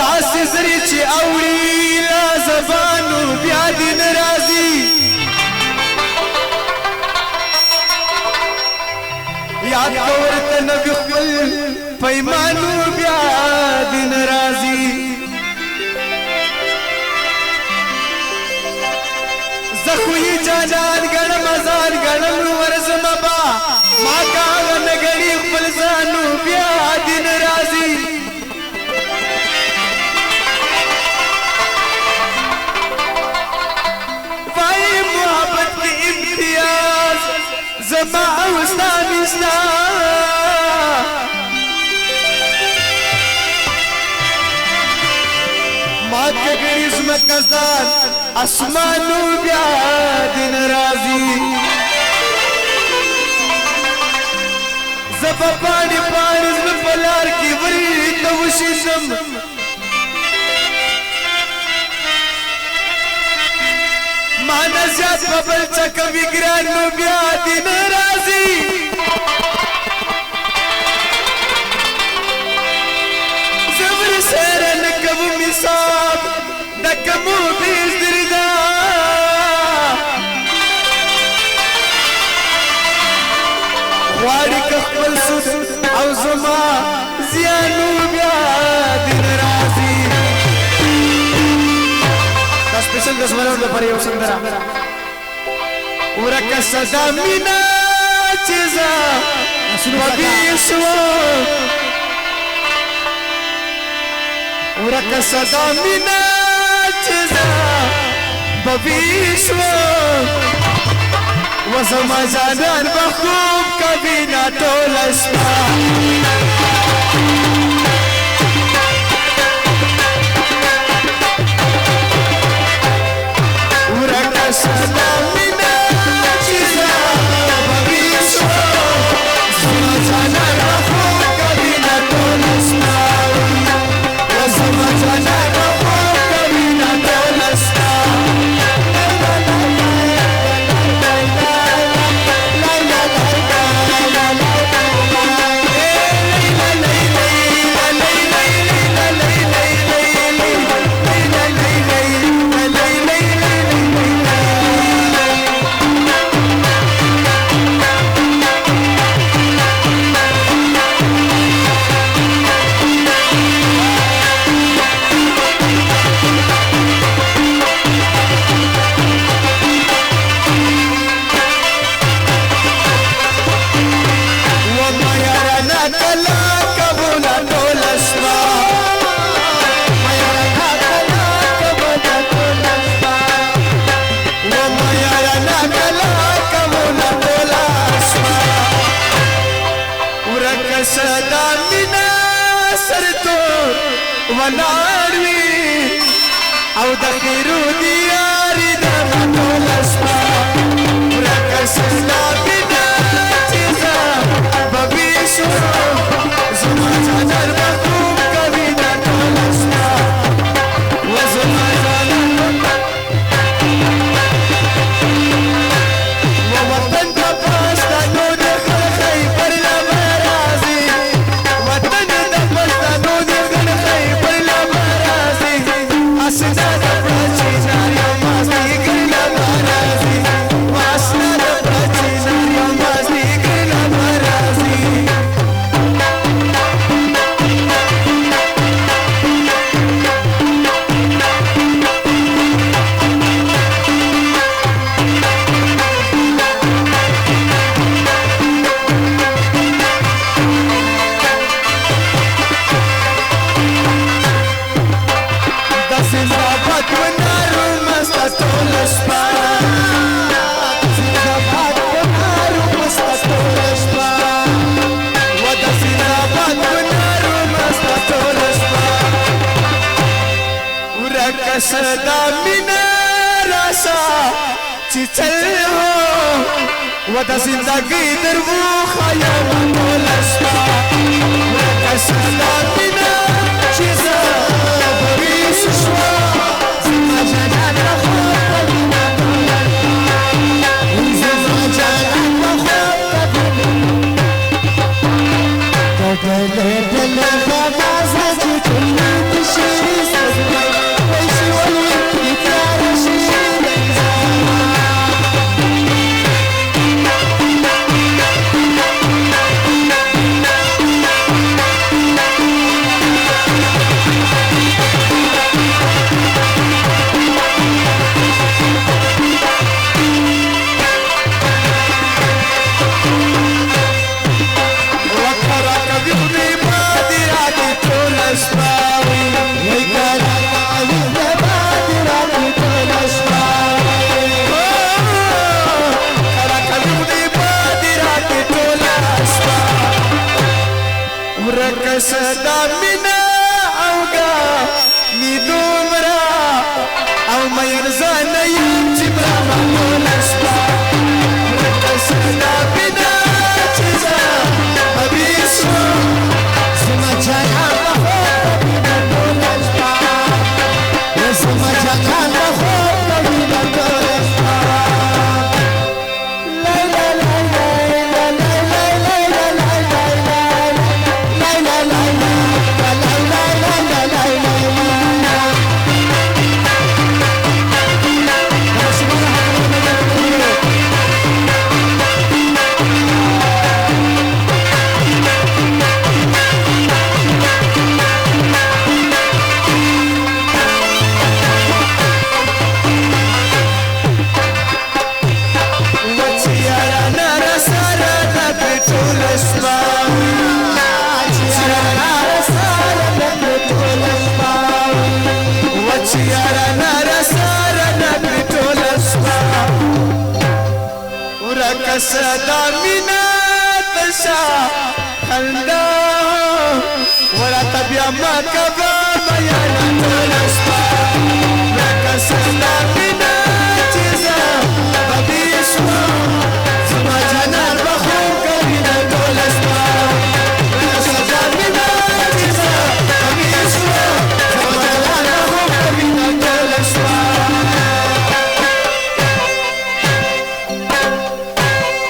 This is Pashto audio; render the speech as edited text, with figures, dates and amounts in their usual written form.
داسې زری چې اوري لا زبانو بیا دې نه راځي یاد کو ورته نبي خپل پیمانو بیا دې نه راځي زه خو یې جانان ګڼم ځان ګڼم نو ورځمه با ما کاغه نه ګڼي خپل ځانو بیا دې نه راځي زما او ستا نشتا ما کګړي زمکستان اسمانو بیا دین راځي زبا پانی پانی زما پلار کی وری ته وشم ما نزیات ببل چکا ویگران نو بیا دین رازی زبر سیرن کبو میساب دکمو بیز دردا خواری کخبل سود او زما زیانو بیا دین رازی स्पेशल 10 मिनट लपरी हो सुंदरा ورک صدا مینا چیزا وبیسو ورک صدا مینا چیزا وبیسو وزما جانان بخوب کبھی نہ ټولستا Salamina chiza babiso Zamajana raho kabina tolasta Zamajana raho kabina tolasta सदा मिना सरतो वनारवी औ दखिरु दियारी दमतोलस्पा रक सदा मिना चिजा बबिसो जुमा जानर बकू कभी न तोलस्पा वजुमा जानर वो वतन का पास्ता नो देखल खई पर सदा मिना रासा चिचल हो वदा जिंदगी दरवो खयाल मोलस्ता वदा सदा मिना चिजा बरिस शवा जिंदगी रखो कबीना जिंदगी रखो कबीना ورکس دا مینا اوگا نی دومرا او میرزان یم چبرا مانون اسپا ورکس دا مینا چیزا حبیسو سما چانا بخور مینا دون اسپا سما چانا بخور مینا دون اسپا صدا مینا تشا خندا ورا تبیا ما کبا بیانا تلسپا